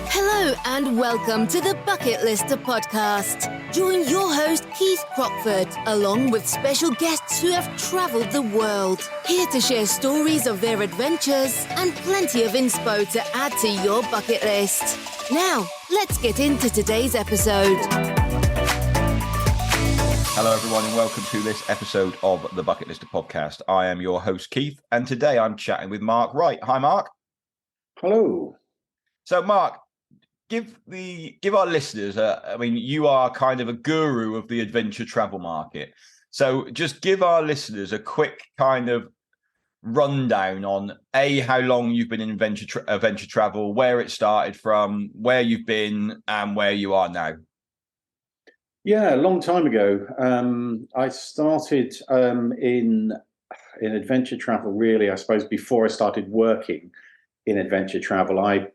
Hello and welcome to the BucketLister Podcast. Join your host Keith Crockford, along with special guests who have travelled the world, here to share stories of their adventures and plenty of inspo to add to your bucket list. Now, let's get into today's episode. Hello everyone and welcome to this episode of the BucketLister Podcast. I am your host Keith and today I'm chatting with Mark Wright. Hi Mark. Hello. So Mark, give our listeners, you are kind of a guru of the adventure travel market. So just give our listeners a quick kind of rundown on how long you've been in adventure travel, where it started from, where you've been and where you are now. Yeah, a long time ago. I started in adventure travel, really, I suppose, before I started working in adventure travel. I,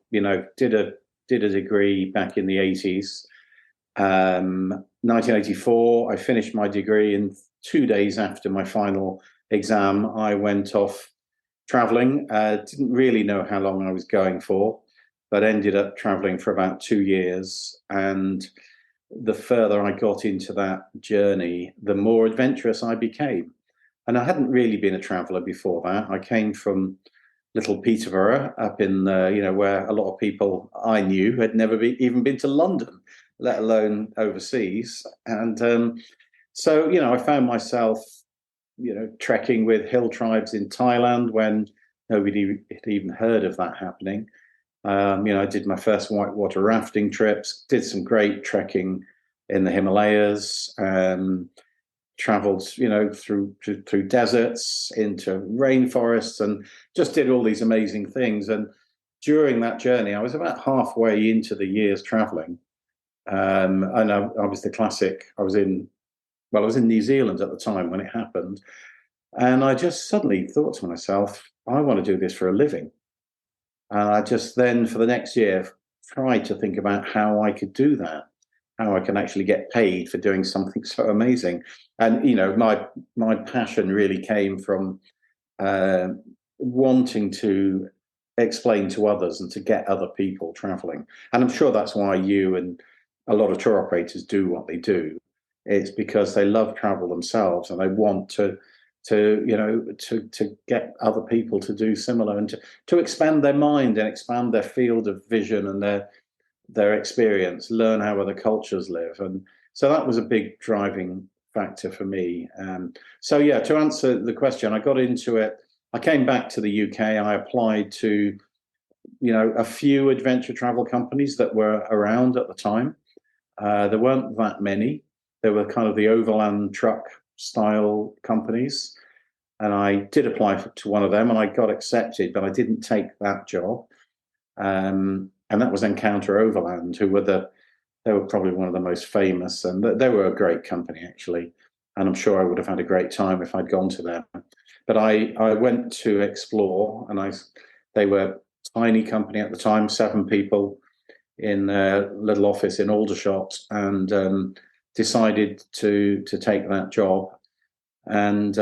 did a degree back in the 80s. 1984, I finished my degree, and 2 days after my final exam, I went off traveling. Didn't really know how long I was going for, but ended up traveling for about 2 years. And the further I got into that journey, the more adventurous I became. And I hadn't really been a traveller before that. I came from little Peterborough up in, where a lot of people I knew had never even been to London, let alone overseas. And I found myself, trekking with hill tribes in Thailand when nobody had even heard of that happening. I did my first whitewater rafting trips, did some great trekking in the Himalayas, traveled, through deserts, into rainforests, and just did all these amazing things. And during that journey, I was about halfway into the year's traveling. And I was the classic. I was in New Zealand at the time when it happened. And I just suddenly thought to myself, I want to do this for a living. And I just then, for the next year, tried to think about how I could do that, how I can actually get paid for doing something so amazing. And, my passion really came from wanting to explain to others and to get other people traveling. And I'm sure that's why you and a lot of tour operators do what they do. It's because they love travel themselves and they want to get other people to do similar and to expand their mind and expand their field of vision and their experience, learn how other cultures live. And so that was a big driving factor for me. To answer the question, I got into it. I came back to the UK. I applied to, a few adventure travel companies that were around at the time. There weren't that many. There were kind of the overland truck style companies. And I did apply to one of them and I got accepted, but I didn't take that job. And that was Encounter Overland, they were probably one of the most famous, and they were a great company actually. And I'm sure I would have had a great time if I'd gone to them. But I went to explore, and they were a tiny company at the time, 7 people in a little office in Aldershot, and decided to take that job. And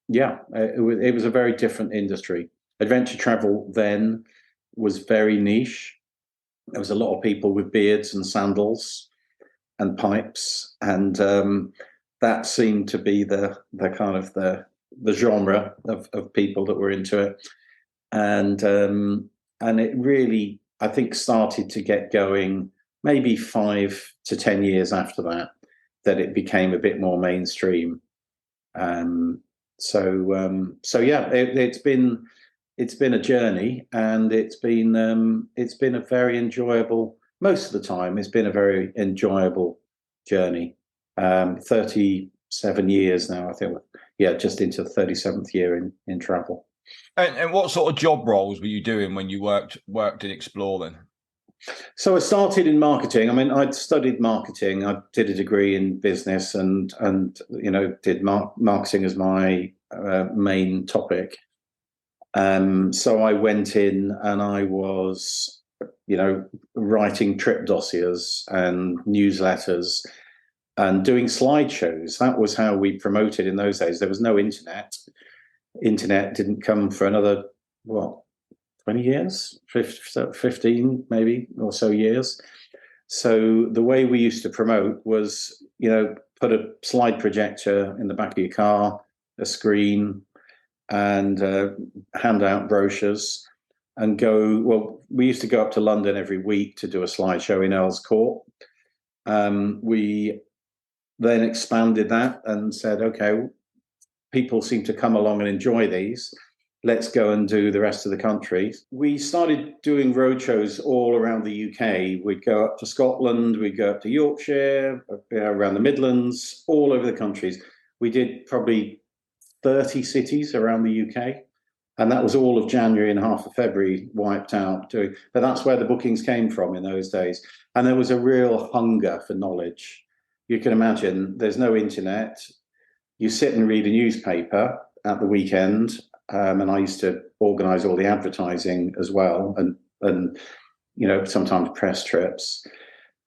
it was a very different industry. Adventure travel then was very niche. There was a lot of people with beards and sandals and pipes, and that seemed to be the kind of the genre of people that were into it. And it really, I think, started to get going maybe 5 to 10 years after that it became a bit more mainstream. It's been a journey, and it's been a very enjoyable. Most of the time, it's been a very enjoyable journey. 37 years now, I think. Yeah, just into the 37th year in travel. And what sort of job roles were you doing when you worked in Explore then? So I started in marketing. I mean, I'd studied marketing. I did a degree in business, and did marketing as my main topic. So I went in and I was, writing trip dossiers and newsletters and doing slideshows. That was how we promoted in those days. There was no internet. Internet didn't come for another, 20 years, 15 maybe or so years. So the way we used to promote was, put a slide projector in the back of your car, a screen, and hand out brochures and go. Well, we used to go up to London every week to do a slideshow in Earl's Court. We then expanded that and said, okay, people seem to come along and enjoy these. Let's go and do the rest of the country. We started doing roadshows all around the UK. We'd go up to Scotland, we'd go up to Yorkshire, around the Midlands, all over the countries. We did probably 30 cities around the UK. And that was all of January and half of February wiped out. But that's where the bookings came from in those days. And there was a real hunger for knowledge. You can imagine there's no internet. You sit and read a newspaper at the weekend. And I used to organise all the advertising as well, and sometimes press trips.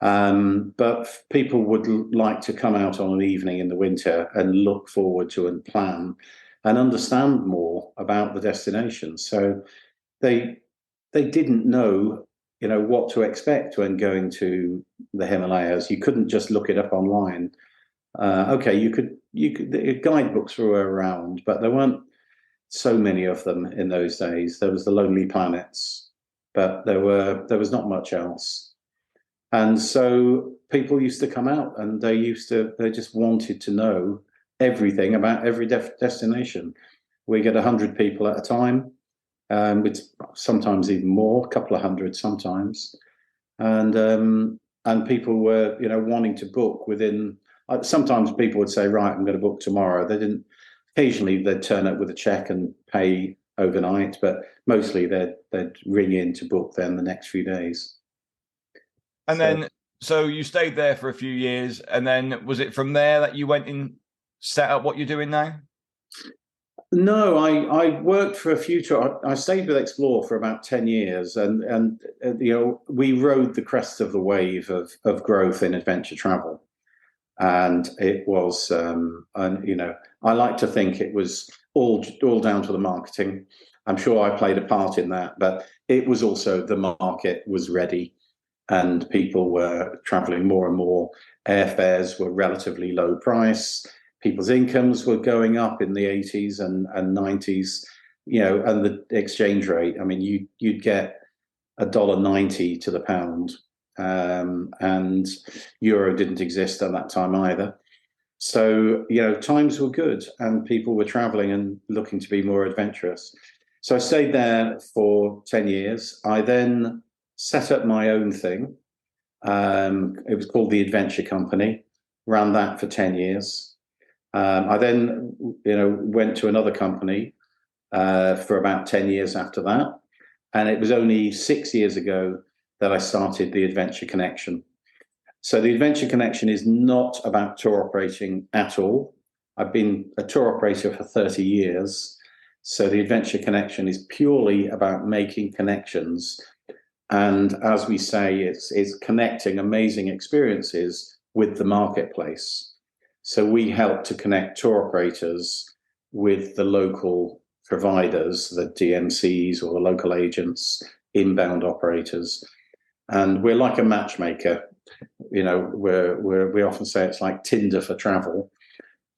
But people would like to come out on an evening in the winter and look forward to and plan and understand more about the destination. So they didn't know, what to expect when going to the Himalayas. You couldn't just look it up online. You could the guidebooks were around, but there weren't so many of them in those days. There was the Lonely Planets, but there was not much else. And so people used to come out and they just wanted to know everything about every destination. We get 100 people at a time, with sometimes even more, a couple of hundred sometimes. And people were, wanting to book within, sometimes people would say, right, I'm going to book tomorrow. Occasionally they'd turn up with a check and pay overnight, but mostly they'd ring in to book then the next few days. And then, so you stayed there for a few years, and then was it from there that you went and set up what you're doing now? No, I worked for a few tours. I stayed with Explore for about 10 years, and we rode the crest of the wave of growth in adventure travel. And it was, I like to think it was all down to the marketing. I'm sure I played a part in that, but it was also the market was ready and people were traveling more and more. Airfares were relatively low price. People's incomes were going up in the 80s and 90s, and the exchange rate. I mean, you'd get $1.90 to the pound. And euro didn't exist at that time either. So, times were good and people were traveling and looking to be more adventurous. So I stayed there for 10 years. I then set up my own thing. It was called the Adventure Company, ran that for 10 years. I then, went to another company for about 10 years after that. And it was only 6 years ago that I started the Adventure Connection. So the Adventure Connection is not about tour operating at all. I've been a tour operator for 30 years. So the Adventure Connection is purely about making connections. And as we say, it's connecting amazing experiences with the marketplace. So we help to connect tour operators with the local providers, the DMCs or the local agents, inbound operators. And we're like a matchmaker, we often say it's like Tinder for travel,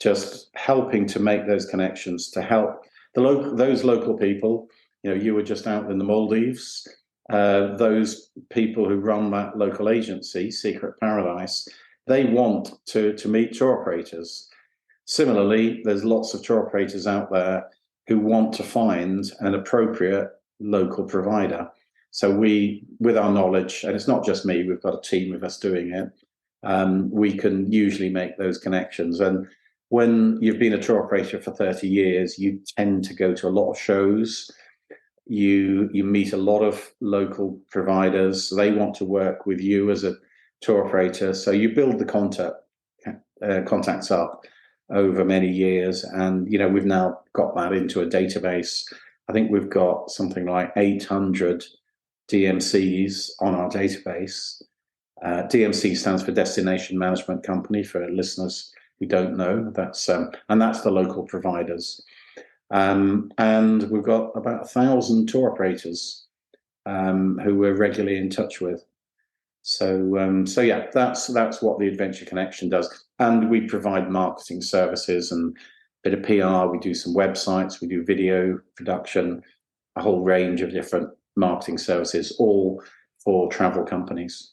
just helping to make those connections to help those local people. You were just out in the Maldives. Those people who run that local agency, Secret Paradise, they want to meet tour operators. Similarly, there's lots of tour operators out there who want to find an appropriate local provider. So we, with our knowledge, and it's not just me, we've got a team of us doing it, we can usually make those connections. And when you've been a tour operator for 30 years, you tend to go to a lot of shows. You meet a lot of local providers. They want to work with you as a tour operator. So you build the contacts up over many years. And, we've now got that into a database. I think we've got something like 800 DMCs on our database. DMC stands for Destination Management Company, for listeners who don't know. That's the local providers. And we've got about 1,000 tour operators who we're regularly in touch with. So yeah, that's what the Adventure Connection does. And we provide marketing services and a bit of PR. We do some websites, we do video production, a whole range of different marketing services, all for travel companies.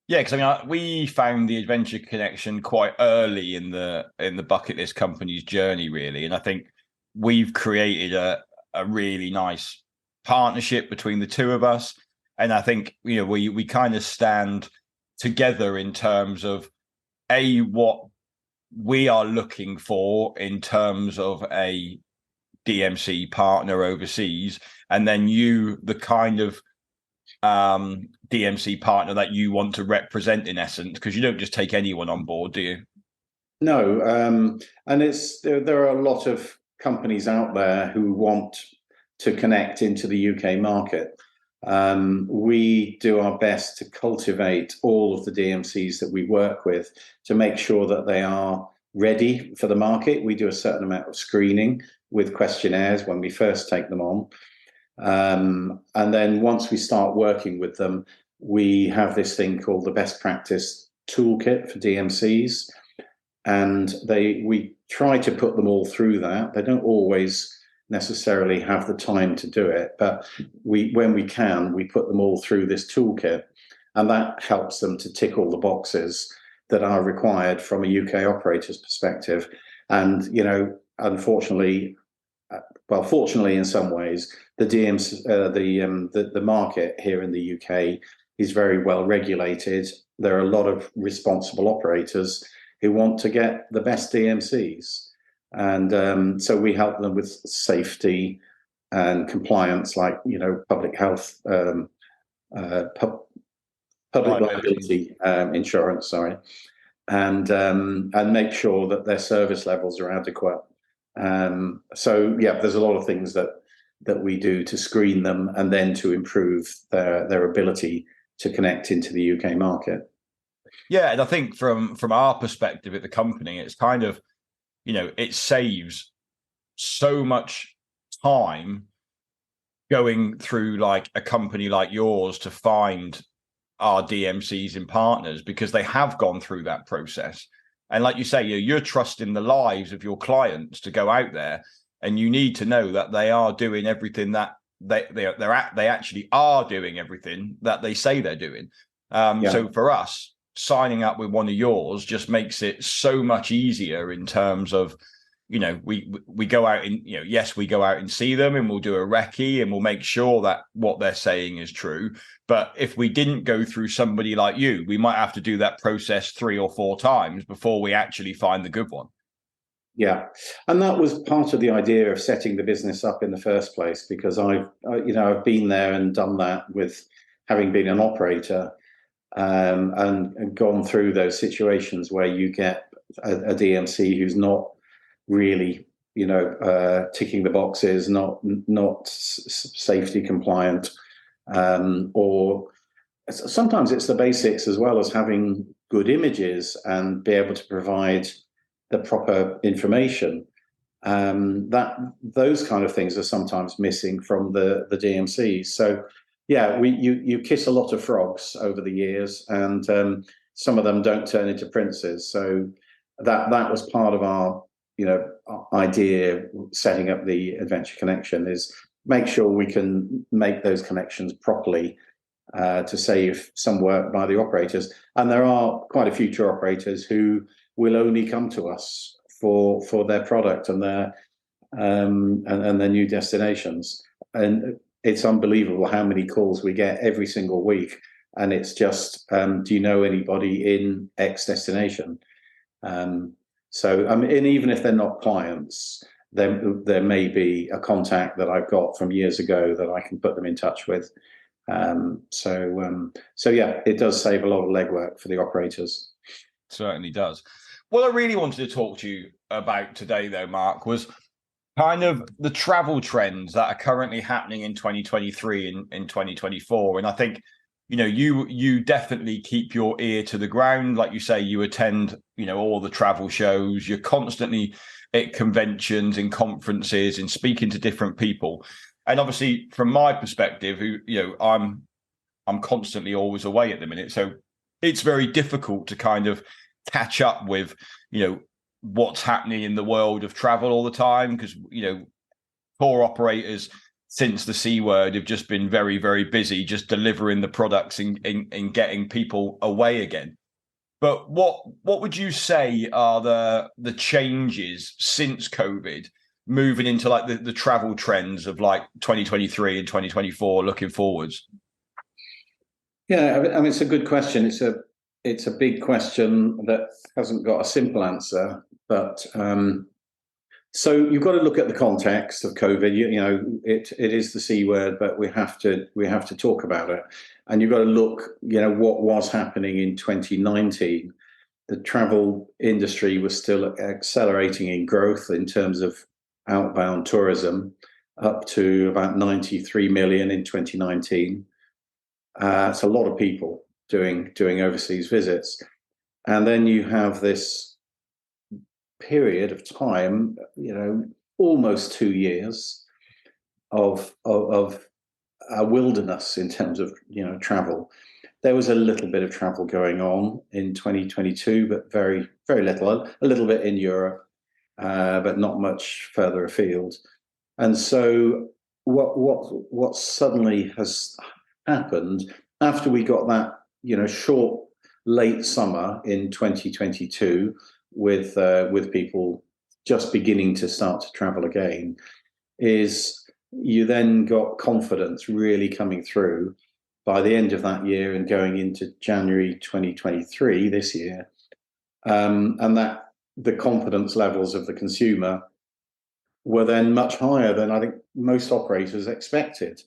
Yeah, because I mean, we found the Adventure Connection quite early in the Bucket List company's journey, really, and I think we've created a really nice partnership between the two of us. And I think, we kind of stand together in terms of what we are looking for in terms of a DMC partner overseas, and then you, the kind of DMC partner that you want to represent, in essence, because you don't just take anyone on board, do you? No, and there are a lot of companies out there who want to connect into the UK market. We do our best to cultivate all of the DMCs that we work with to make sure that they are ready for the market. We do a certain amount of screening with questionnaires when we first take them on. And then once we start working with them, we have this thing called the best practice toolkit for DMCs. And we try to put them all through that. They don't always necessarily have the time to do it, but when we can, we put them all through this toolkit, and that helps them to tick all the boxes that are required from a UK operator's perspective. And unfortunately, fortunately in some ways, the DMC, the market here in the UK is very well regulated. There are a lot of responsible operators who want to get the best DMCs. And so we help them with safety and compliance, like public health, public liability insurance. Sorry, and make sure that their service levels are adequate. So yeah, there's a lot of things that we do to screen them and then to improve their ability to connect into the UK market. Yeah, and I think from our perspective at the company, it's kind of, it saves so much time going through like a company like yours to find our DMCs and partners, because they have gone through that process. And like you say, you're trusting the lives of your clients to go out there, and you need to know that they are doing everything that they actually are doing everything that they say they're doing. So for us, signing up with one of yours just makes it so much easier in terms of, we go out and, yes, we go out and see them and we'll do a recce and we'll make sure that what they're saying is true. But if we didn't go through somebody like you, we might have to do that process 3 or 4 times before we actually find the good one. Yeah. And that was part of the idea of setting the business up in the first place, because I've been there and done that with having been an operator. And gone through those situations where you get a DMC who's not really, ticking the boxes, not safety compliant, or sometimes it's the basics as well as having good images and be able to provide the proper information. That those kind of things are sometimes missing from the DMCs. So yeah, you kiss a lot of frogs over the years, and some of them don't turn into princes. So that was part of our idea setting up the Adventure Connection, is make sure we can make those connections properly to save some work by the operators. And there are quite a few tour operators who will only come to us for their product and their new destinations. And it's unbelievable how many calls we get every single week. And it's just, do you know anybody in X destination? So, and even if they're not clients, there may be a contact that I've got from years ago that I can put them in touch with. So yeah, it does save a lot of legwork for the operators. Certainly does. What I really wanted to talk to you about today, though, Mark, was kind of the travel trends that are currently happening in 2023 and in 2024. And I think, you definitely keep your ear to the ground. Like you say, you attend, all the travel shows. You're constantly at conventions and conferences and speaking to different people. And obviously, from my perspective, I'm constantly always away at the minute, so it's very difficult to kind of catch up with what's happening in the world of travel all the time, because tour operators since the C word have just been very, very busy just delivering the products and getting people away again. But what would you say are the changes since COVID, moving into like the travel trends of like 2023 and 2024 looking forwards? Yeah, I mean, it's a good question. It's a big question that hasn't got a simple answer, but so you've got to look at the context of COVID. It is the C word, but we have to talk about it, and you've got to look, what was happening in 2019. The travel industry was still accelerating in growth in terms of outbound tourism, up to about 93 million in 2019. It's a lot of people doing overseas visits, and then you have this period of time, almost 2 years of a wilderness in terms of travel. There was a little bit of travel going on in 2022, but very, very little. A little bit in Europe, but not much further afield. And so what suddenly has happened after we got that short late summer in 2022 with people just beginning to start to travel again, is you then got confidence really coming through by the end of that year and going into January 2023 this year, and that the confidence levels of the consumer were then much higher than I think most operators expected.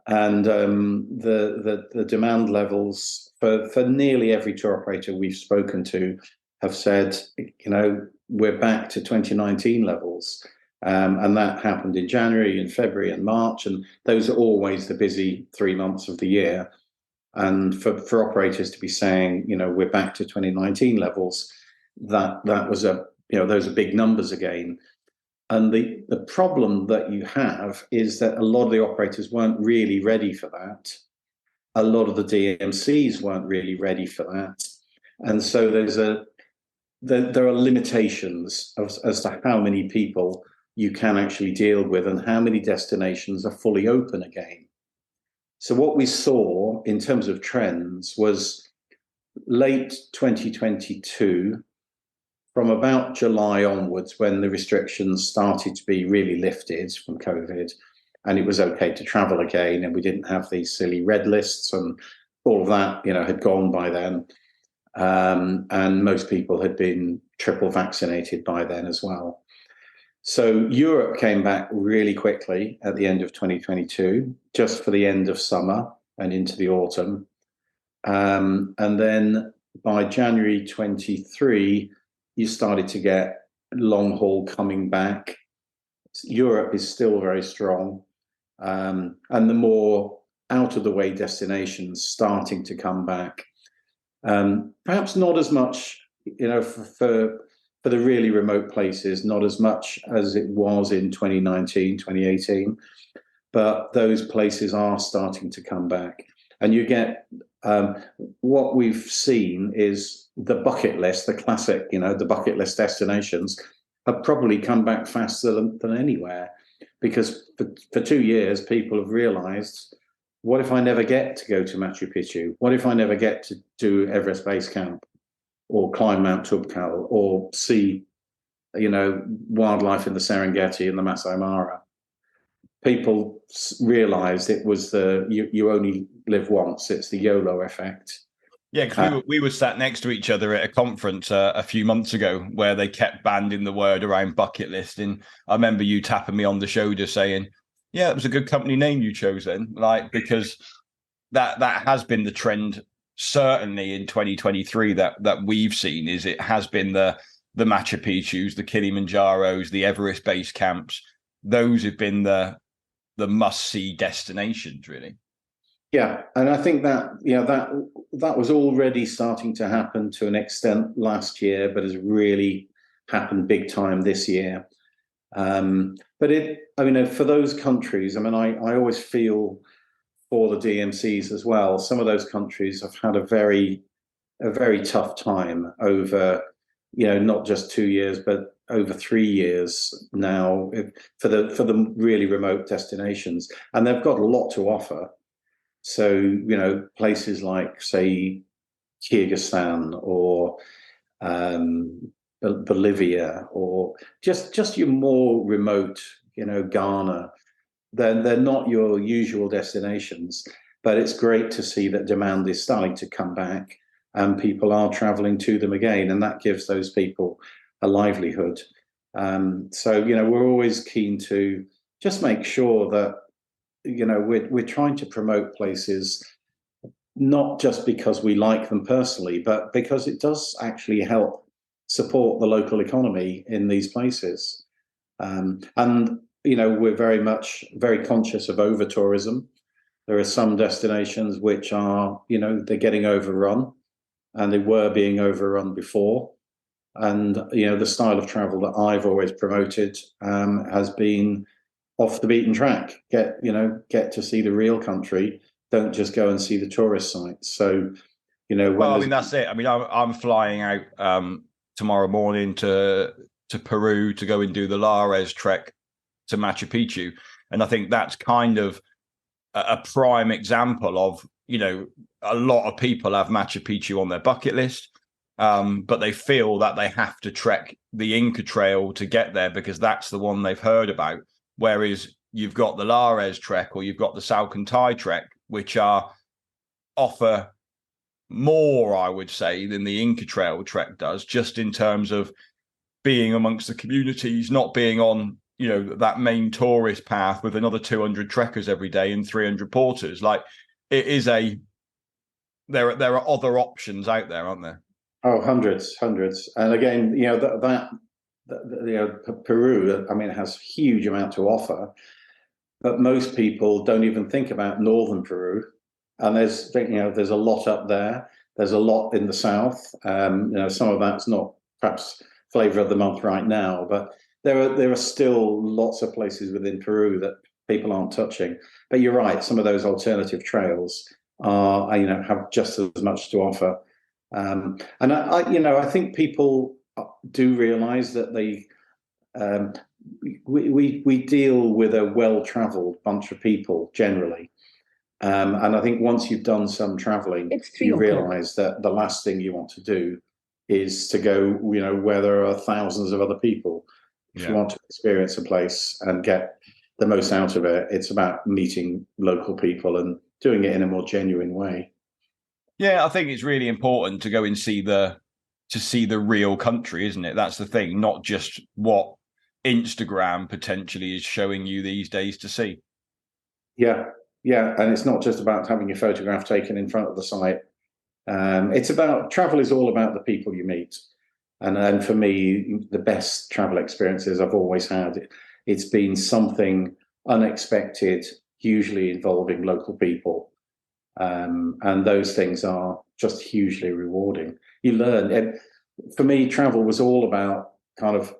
And the demand levels for nearly every tour operator we've spoken to have said, we're back to 2019 levels. And that happened in January and February and March. And those are always the busy 3 months of the year. And for operators to be saying, we're back to 2019 levels, that was those are big numbers again. And the problem that you have is that a lot of the operators weren't really ready for that. A lot of the DMCs weren't really ready for that. And so there are limitations as to how many people you can actually deal with and how many destinations are fully open again. So what we saw in terms of trends was late 2022, from about July onwards, when the restrictions started to be really lifted from COVID, and it was okay to travel again, and we didn't have these silly red lists and all of that, had gone by then. And most people had been triple vaccinated by then as well. So Europe came back really quickly at the end of 2022, just for the end of summer and into the autumn. And then by January 23, you started to get long haul coming back. Europe is still very strong. And the more out of the way destinations starting to come back. Perhaps not as much, for the really remote places, not as much as it was in 2019, 2018, but those places are starting to come back. And you get, what we've seen is the bucket list, the classic, the bucket list destinations have probably come back faster than anywhere, because for 2 years, people have realized, what if I never get to go to Machu Picchu? What if I never get to do Everest Base Camp or climb Mount Toubkal or see, wildlife in the Serengeti and the Masai Mara? People realized it was you only live once. It's the YOLO effect. Yeah, because we were sat next to each other at a conference a few months ago where they kept banding the word around bucket list. And I remember you tapping me on the shoulder saying, yeah, it was a good company name you chose then, because that has been the trend, certainly in 2023 that we've seen, is it has been the Machu Picchus, the Kilimanjaros, the Everest base camps. Those have been the must-see destinations, really. Yeah, and I think that that was already starting to happen to an extent last year, but has really happened big time this year. But for those countries, I always feel for the DMCs as well. Some of those countries have had a very tough time over, not just 2 years, but over 3 years now for the really remote destinations, and they've got a lot to offer. So, places like, say, Kyrgyzstan or Bolivia, or just your more remote, Ghana. They're not your usual destinations, but it's great to see that demand is starting to come back and people are traveling to them again, and that gives those people a livelihood. So, we're always keen to just make sure that, we're trying to promote places, not just because we like them personally, but because it does actually help support the local economy in these places. And, we're very conscious of over-tourism. There are some destinations which are, they're getting overrun, and they were being overrun before. And, the style of travel that I've always promoted has been off the beaten track. Get to see the real country. Don't just go and see the tourist sites. So, that's it. I'm flying out tomorrow morning to Peru to go and do the Lares trek to Machu Picchu. And I think that's kind of a prime example of, a lot of people have Machu Picchu on their bucket list, but they feel that they have to trek the Inca Trail to get there because that's the one they've heard about. Whereas you've got the Lares trek or you've got the Salcantay trek, which offer more, I would say, than the Inca Trail trek does, just in terms of being amongst the communities, not being on, that main tourist path with another 200 trekkers every day and 300 porters. Like, it is there are other options out there, aren't there? Oh, hundreds. And again, Peru, it has a huge amount to offer, but most people don't even think about northern Peru. And there's a lot up there. There's a lot in the south. Some of that's not perhaps flavor of the month right now, but there are still lots of places within Peru that people aren't touching. But you're right, some of those alternative trails have just as much to offer. And I think people do realize that we deal with a well-traveled bunch of people generally. And I think once you've done some traveling, you realize that the last thing you want to do is to go, where there are thousands of other people. If you want to experience a place and get the most out of it, it's about meeting local people and doing it in a more genuine way. Yeah, I think it's really important to go and see the real country, isn't it? That's the thing, not just what Instagram potentially is showing you these days to see. Yeah, and it's not just about having your photograph taken in front of the site. Travel is all about the people you meet. And for me, the best travel experiences I've always had, it's been something unexpected, usually involving local people. And those things are just hugely rewarding. You learn. And for me, travel was all about kind of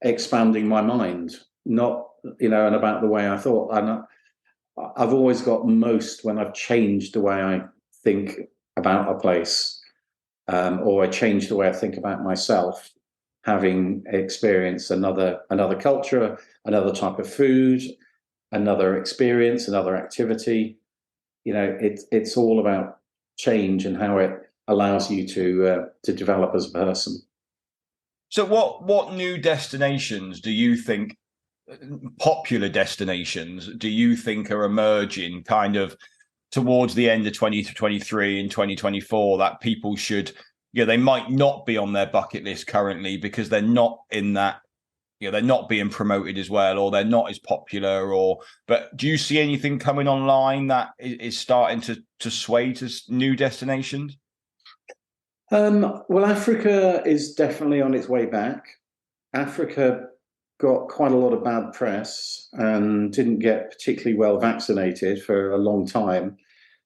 expanding my mind, not, and about the way I thought. And I've always got most when I've changed the way I think about a place, or I change the way I think about myself, having experienced another culture, another type of food, another experience, another activity. It's all about change and how it allows you to develop as a person. So what new destinations do you think, popular destinations, do you think are emerging kind of towards the end of 2023 and 2024 that people should, they might not be on their bucket list currently because they're not in that, they're not being promoted as well, or they're not as popular, but do you see anything coming online that is starting to sway to new destinations? Well, Africa is definitely on its way back. Africa got quite a lot of bad press and didn't get particularly well vaccinated for a long time.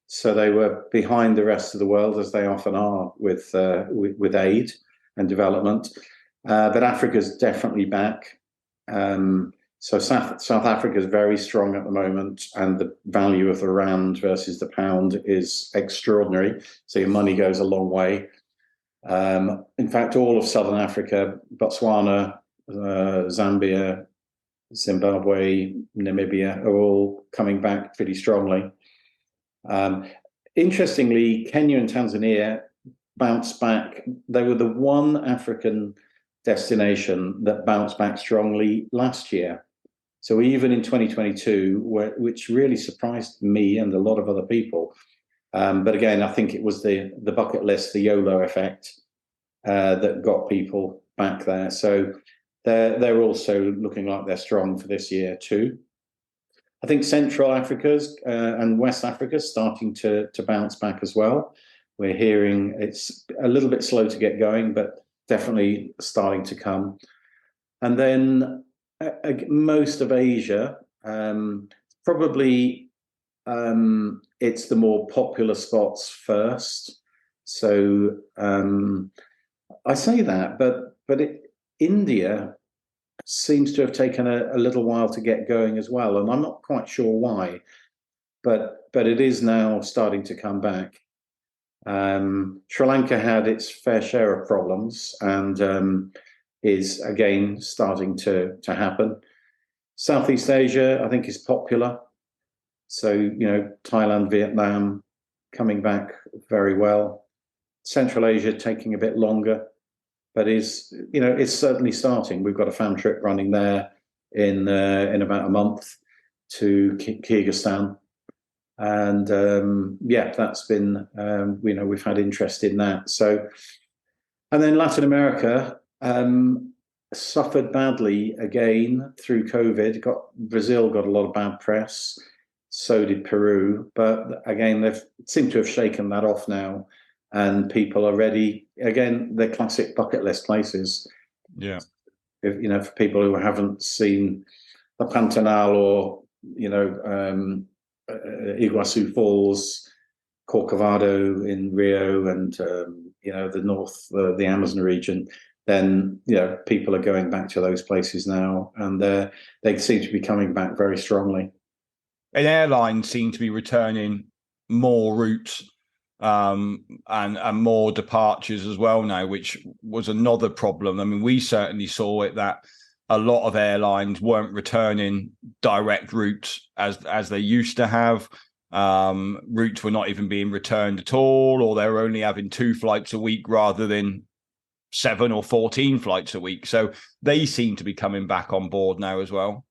So they were behind the rest of the world, as they often are with aid and development. But Africa's definitely back. So South Africa is very strong at the moment, and the value of the rand versus the pound is extraordinary. So your money goes a long way. In fact, all of Southern Africa, Botswana, Zambia, Zimbabwe, Namibia are all coming back pretty strongly. Interestingly, Kenya and Tanzania bounced back. They were the one African destination that bounced back strongly last year. So even in 2022, which really surprised me and a lot of other people. But again, I think it was the bucket list, the YOLO effect that got people back there. So they're also looking like they're strong for this year too. I think Central Africa's and West Africa's starting to bounce back as well. We're hearing it's a little bit slow to get going, but definitely starting to come. And then most of Asia, probably it's the more popular spots first. So I say that, but India seems to have taken a little while to get going as well, and I'm not quite sure why, but it is now starting to come back. Sri Lanka had its fair share of problems and is again starting to happen. Southeast Asia, I think, is popular. So, Thailand, Vietnam coming back very well. Central Asia taking a bit longer, but it's certainly starting. We've got a fan trip running there in about a month to Kyrgyzstan. And that's been, we've had interest in that. So, and then Latin America suffered badly again through COVID. Brazil got a lot of bad press. So did Peru. But again, they've seemed to have shaken that off now. And people are ready. Again, the classic bucket list places. Yeah. For people who haven't seen the Pantanal or, Iguazu Falls, Corcovado in Rio, and the north, the Amazon region, then people are going back to those places now, and they seem to be coming back very strongly. And airlines seem to be returning more routes and more departures as well now, which was another problem. I mean, we certainly saw it that a lot of airlines weren't returning direct routes as they used to have. Routes were not even being returned at all, or they were only having 2 flights a week rather than 7 or 14 flights a week. So they seem to be coming back on board now as well.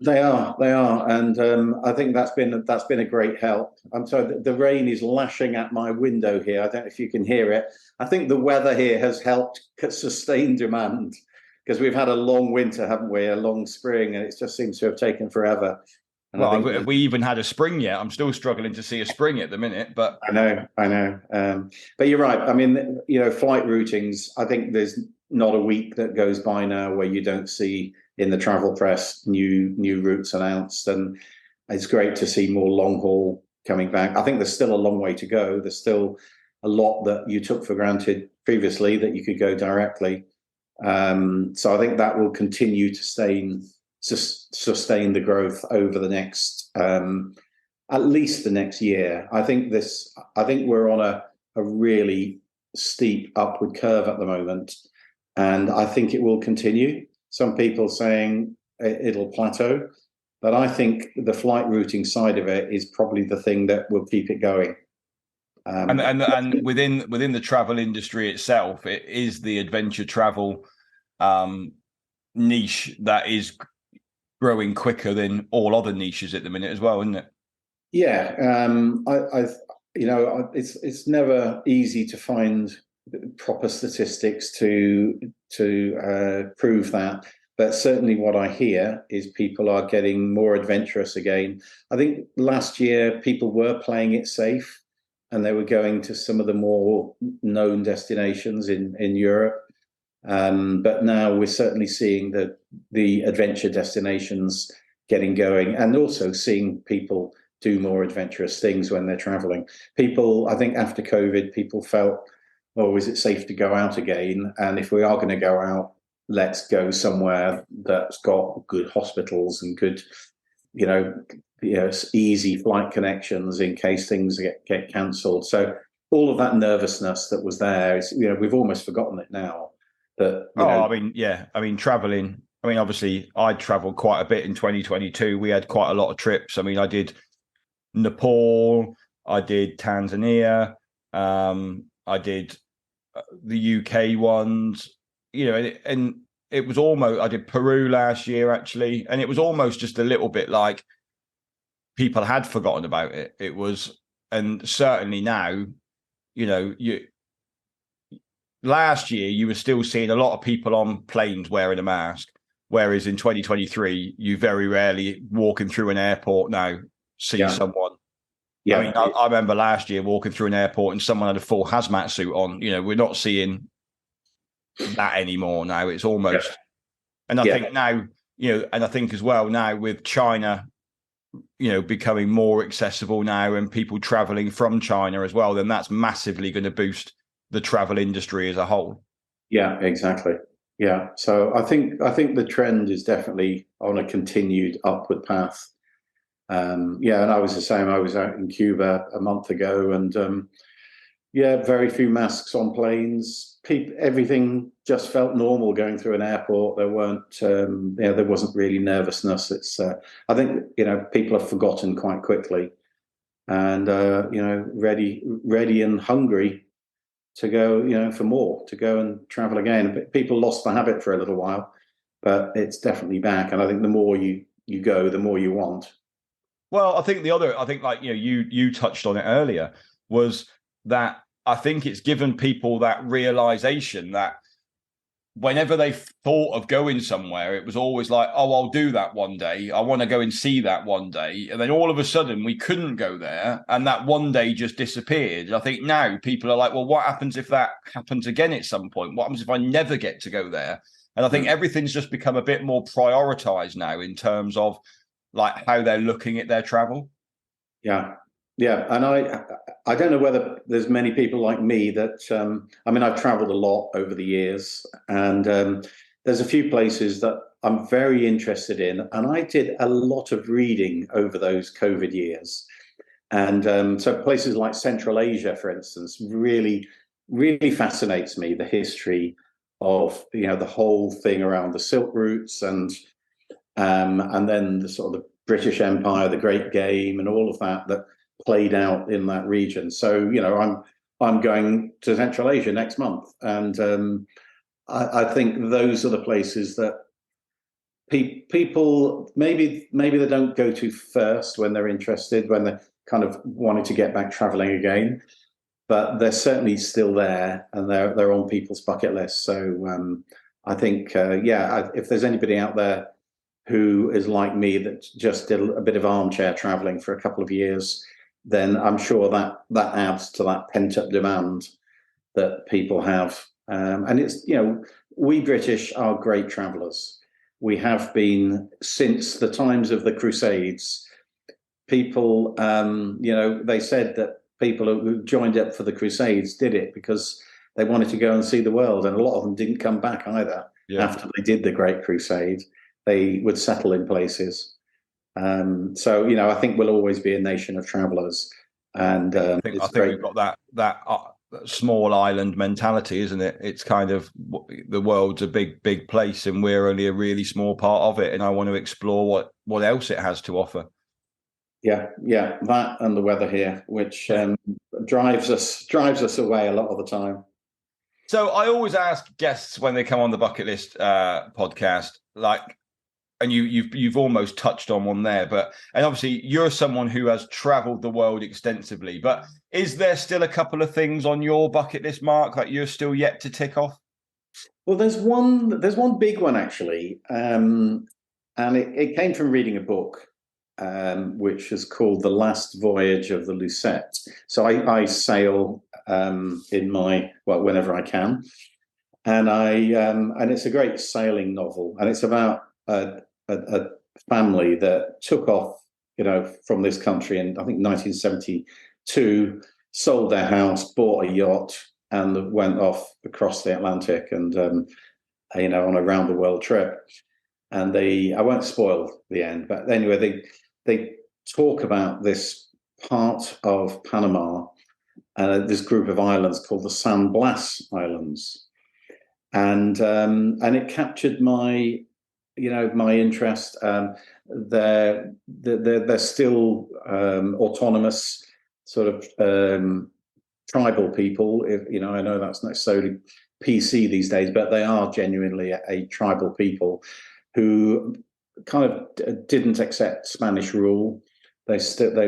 They are, and I think that's been a great help. I'm sorry, the rain is lashing at my window here. I don't know if you can hear it. I think the weather here has helped sustain demand, because we've had a long winter, haven't we? A long spring, and it just seems to have taken forever. And well, have we even had a spring yet? I'm still struggling to see a spring at the minute, but I know. But you're right. I mean, flight routings. I think there's not a week that goes by now where you don't see in the travel press new routes announced, and it's great to see more long haul coming back. I think there's still a long way to go. There's still a lot that you took for granted previously that you could go directly. So I think that will continue to sustain the growth over the next at least the next year. I think we're on a really steep upward curve at the moment, and I think it will continue. Some people saying it'll plateau, but I think the flight routing side of it is probably the thing that will keep it going. And within the travel industry itself, it is the adventure travel niche that is growing quicker than all other niches at the minute as well, isn't it? Yeah, it's never easy to find proper statistics to prove that, but certainly what I hear is people are getting more adventurous again. I think last year people were playing it safe, and they were going to some of the more known destinations in Europe. But now we're certainly seeing the adventure destinations getting going, and also seeing people do more adventurous things when they're traveling. People, I think after COVID, people felt, oh, is it safe to go out again? And if we are going to go out, let's go somewhere that's got good hospitals and good, easy flight connections in case things get cancelled. So all of that nervousness that was there, we've almost forgotten it now. Traveling. Obviously, I travelled quite a bit in 2022. We had quite a lot of trips. I did Nepal, I did Tanzania, I did the UK ones, and it was almost, I did Peru last year actually, and it was almost just a little bit like people had forgotten about it. It was, and certainly now, last year you were still seeing a lot of people on planes wearing a mask, whereas in 2023 you very rarely walking through an airport now see someone. Yeah, I remember last year walking through an airport and someone had a full hazmat suit on. We're not seeing that anymore now. It's almost, and I think now, and I think as well now with China, becoming more accessible now and people traveling from China as well, then that's massively going to boost the travel industry as a whole. Yeah, exactly. Yeah. So I think the trend is definitely on a continued upward path. And I was the same. I was out in Cuba a month ago, and very few masks on planes. Everything just felt normal going through an airport. There weren't, there wasn't really nervousness. It's, I think, people have forgotten quite quickly, and ready and hungry to go, for more, to go and travel again. People lost the habit for a little while, but it's definitely back. And I think the more you go, the more you want. Well, I think you touched on it earlier, was that I think it's given people that realization that whenever they thought of going somewhere, it was always like, oh, I'll do that one day. I want to go and see that one day. And then all of a sudden we couldn't go there. And that one day just disappeared. I think now people are like, well, what happens if that happens again at some point? What happens if I never get to go there? And I think everything's just become a bit more prioritized now in terms of like how they're looking at their travel. Yeah. And I don't know whether there's many people like me that, I've traveled a lot over the years, and there's a few places that I'm very interested in. And I did a lot of reading over those COVID years. And so places like Central Asia, for instance, really, really fascinates me, the history of, the whole thing around the Silk routes and then the sort of the British Empire, the Great Game, and all of that played out in that region. So, I'm going to Central Asia next month, and I think those are the places that people maybe they don't go to first when they're interested, when they're kind of wanting to get back traveling again, but they're certainly still there, and they're on people's bucket list. So I think, if there's anybody out there who is like me that just did a bit of armchair traveling for a couple of years, then I'm sure that adds to that pent-up demand that people have. And it's, we British are great travellers. We have been since the times of the Crusades. People, they said that people who joined up for the Crusades did it because they wanted to go and see the world. And a lot of them didn't come back either after they did the Great Crusade. They would settle in places. So, I think we'll always be a nation of travellers. And I think we've got that small island mentality, isn't it? It's kind of, the world's a big, big place and we're only a really small part of it. And I want to explore what else it has to offer. Yeah, that and the weather here, which drives us away a lot of the time. So I always ask guests when they come on the Bucket List podcast, like, and you've almost touched on one there, and obviously you're someone who has traveled the world extensively, but is there still a couple of things on your bucket list, Mark, that you're still yet to tick off? Well, there's one big one actually, and it came from reading a book, which is called The Last Voyage of the Lucette. So I sail whenever I can, and it's a great sailing novel, and it's about a family that took off, from this country in, I think, 1972, sold their house, bought a yacht, and went off across the Atlantic. And on a round the world trip. And I won't spoil the end, but anyway, they talk about this part of Panama, this group of islands called the San Blas Islands, and it captured my interest. They're still autonomous, sort of tribal people. I know that's not necessarily PC these days, but they are genuinely a tribal people who kind of didn't accept Spanish rule. They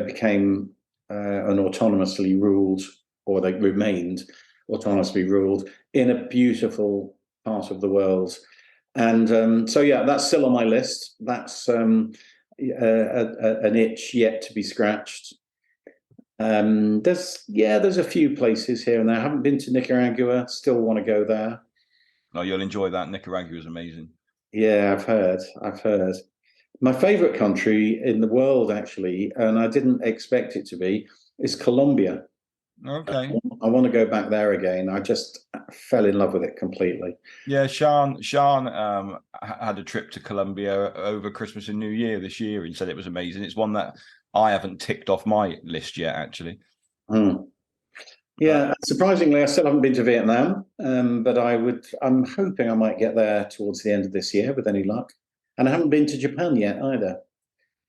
became an autonomously ruled, or they remained autonomously ruled in a beautiful part of the world. And so, yeah, that's still on my list. That's an itch yet to be scratched. There's a few places here and there. I haven't been to Nicaragua. Still want to go there. No, you'll enjoy that. Nicaragua is amazing. Yeah, I've heard. My favorite country in the world, actually, and I didn't expect it to be, is Colombia. Okay. I want to go back there again. I just fell in love with it completely. Yeah, Sean had a trip to Colombia over Christmas and New Year this year. He said it was amazing. It's one that I haven't ticked off my list yet, actually. Yeah, surprisingly, I still haven't been to Vietnam, but I'm hoping I might get there towards the end of this year with any luck. And I haven't been to Japan yet either.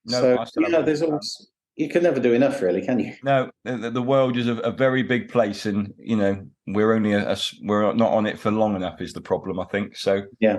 No, so there's always, you can never do enough, really, can you? No, the world is a very big place, and we're only we're not on it for long enough is the problem, I think. So yeah.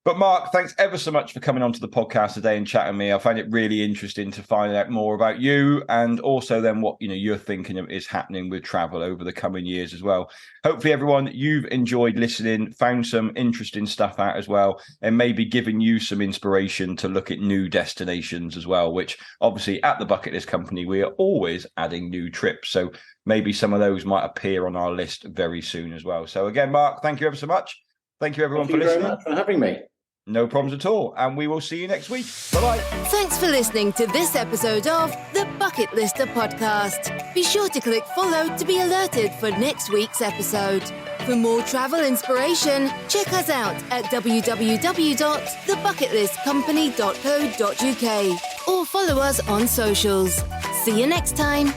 But Mark, thanks ever so much for coming onto the podcast today and chatting with me. I find it really interesting to find out more about you, and also then what you're thinking of is happening with travel over the coming years as well. Hopefully, everyone, you've enjoyed listening, found some interesting stuff out as well, and maybe giving you some inspiration to look at new destinations as well, which obviously at the Bucket List Company, we are always adding new trips. So maybe some of those might appear on our list very soon as well. So again, Mark, thank you ever so much. Thank you, everyone, for listening. Thank you very much for having me. No problems at all. And we will see you next week. Bye-bye. Thanks for listening to this episode of the BucketLister Podcast. Be sure to click follow to be alerted for next week's episode. For more travel inspiration, check us out at www.thebucketlistcompany.co.uk or follow us on socials. See you next time.